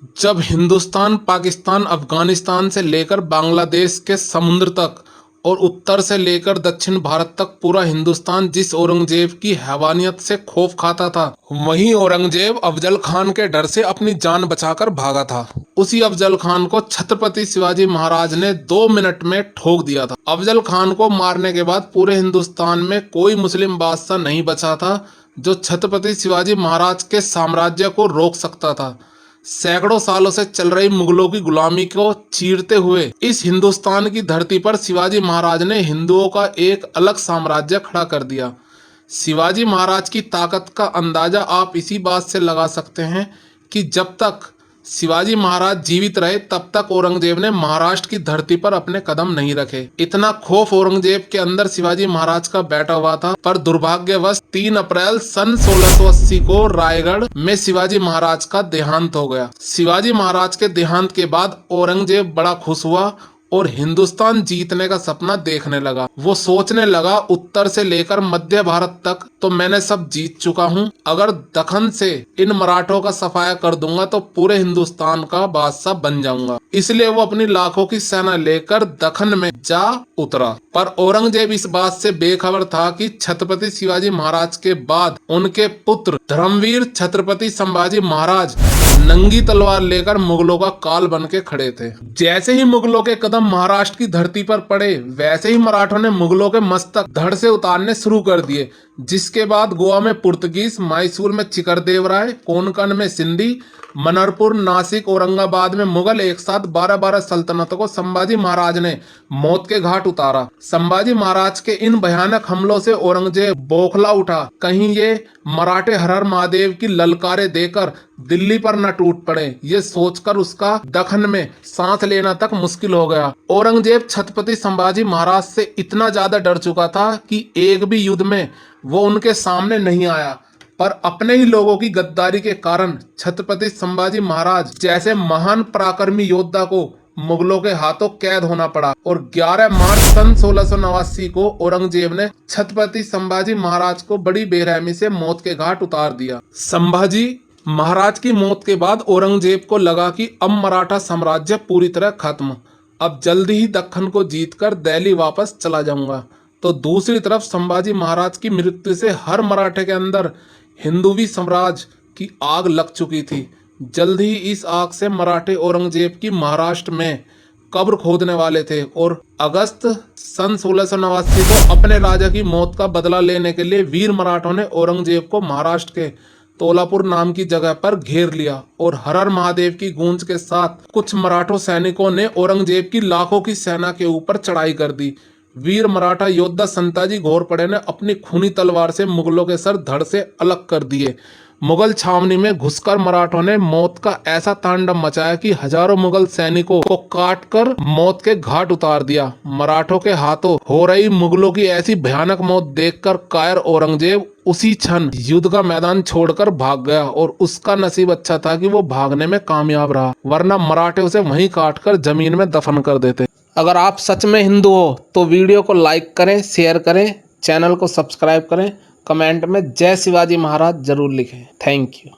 जब हिंदुस्तान, पाकिस्तान, अफगानिस्तान से लेकर बांग्लादेश के समुद्र तक और उत्तर से लेकर दक्षिण भारत तक पूरा हिंदुस्तान जिस औरंगजेब की हैवानियत से खौफ खाता था, वहीं औरंगजेब अफजल खान के डर से अपनी जान बचाकर भागा था। उसी अफजल खान को छत्रपति शिवाजी महाराज ने 2 मिनट में ठोक दिया था। अफजल खान को मारने के बाद पूरे हिंदुस्तान में कोई मुस्लिम बादशाह नहीं बचा था जो छत्रपति शिवाजी महाराज के साम्राज्य को रोक सकता था। सैकड़ों सालों से चल रही मुगलों की गुलामी को चीरते हुए इस हिंदुस्तान की धरती पर शिवाजी महाराज ने हिंदुओं का एक अलग साम्राज्य खड़ा कर दिया। शिवाजी महाराज की ताकत का अंदाजा आप इसी बात से लगा सकते हैं कि जब तक शिवाजी महाराज जीवित रहे तब तक औरंगजेब ने महाराष्ट्र की धरती पर अपने कदम नहीं रखे। इतना खौफ औरंगजेब के अंदर शिवाजी महाराज का बैठा हुआ था, पर दुर्भाग्यवश 3 अप्रैल सन 1680 को रायगढ़ में शिवाजी महाराज का देहांत हो गया। शिवाजी महाराज के देहांत के बाद औरंगजेब बड़ा खुश हुआ और हिंदुस्तान जीतने का सपना देखने लगा। वो सोचने लगा, उत्तर से लेकर मध्य भारत तक तो मैंने सब जीत चुका हूँ, अगर दखन से इन मराठों का सफाया कर दूंगा तो पूरे हिंदुस्तान का बादशाह बन जाऊंगा। इसलिए वो अपनी लाखों की सेना लेकर दखन में जा उतरा। पर औरंगजेब इस बात से बेखबर था कि छत्रपति शिवाजी महाराज के बाद उनके पुत्र धर्मवीर छत्रपति संभाजी महाराज नंगी तलवार लेकर मुगलों का काल बन के खड़े थे। जैसे ही मुगलों के कदम महाराष्ट्र की धरती पर पड़े, वैसे ही मराठों ने मुगलों के मस्तक धड़ से उतारने शुरू कर दिए, जिसके बाद गोवा में पुर्तगीज, मैसूर में चिकरदेवराय, कोंकण में सिंधी, मनरपुर, नासिक, औरंगाबाद में मुगल एक साथ 12-12 सल्तनतों को संभाजी महाराज ने मौत के घाट उतारा। संभाजी महाराज के इन भयानक हमलों से औरंगजेब बौखला उठा, कहीं ये मराठे हर हर महादेव की ललकारे देकर दिल्ली पर न टूट पड़े। ये सोचकर उसका दखन में सांस लेना तक मुश्किल हो गया। औरंगजेब छत्रपति संभाजी महाराज से इतना ज्यादा डर चुका था कि एक भी युद्ध में वो उनके सामने नहीं आया, पर अपने ही लोगों की गद्दारी के कारण छत्रपति संभाजी महाराज जैसे महान पराक्रमी योद्धा को मुगलों के हाथों कैद होना पड़ा और 11 मार्च सन 1689 को औरंगजेब ने छत्रपति संभाजी महाराज को बड़ी बेरहमी से मौत के घाट उतार दिया। संभाजी महाराज की मौत के बाद औरंगजेब को लगा कि अब मराठा साम्राज्य पूरी तरह खत्म, अब जल्दी ही दक्खन को जीतकर दिल्ली वापस चला जाऊंगा। तो दूसरी तरफ संभाजी महाराज की मृत्यु से हर मराठे के अंदर हिंदुवी साम्राज्य की आग लग चुकी थी। जल्द ही इस आग से मराठे औरंगजेब की महाराष्ट्र में कब्र खोदने वाले थे और अगस्त सन 1689 को अपने राजा की मौत का बदला लेने के लिए वीर मराठों ने औरंगजेब को महाराष्ट्र के तोलापुर नाम की जगह पर घेर लिया और हर हर महादेव की गूंज के साथ कुछ मराठों सैनिकों ने औरंगजेब की लाखों की सेना के ऊपर चढ़ाई कर दी। वीर मराठा योद्धा संताजी घोरपड़े ने अपनी खूनी तलवार से मुगलों के सर धड़ से अलग कर दिए। मुगल छावनी में घुसकर मराठों ने मौत का ऐसा तांडव मचाया कि हजारों मुगल सैनिकों को काटकर मौत के घाट उतार दिया। मराठों के हाथों हो रही मुगलों की ऐसी भयानक मौत देखकर कायर औरंगजेब उसी क्षण युद्ध का मैदान छोड़कर भाग गया और उसका नसीब अच्छा था कि वो भागने में कामयाब रहा, वरना मराठे उसे वहीं काटकर जमीन में दफन कर देते। अगर आप सच में हिंदू हो तो वीडियो को लाइक करें, शेयर करें, चैनल को सब्सक्राइब करें, कमेंट में जय शिवाजी महाराज जरूर लिखें। Thank you.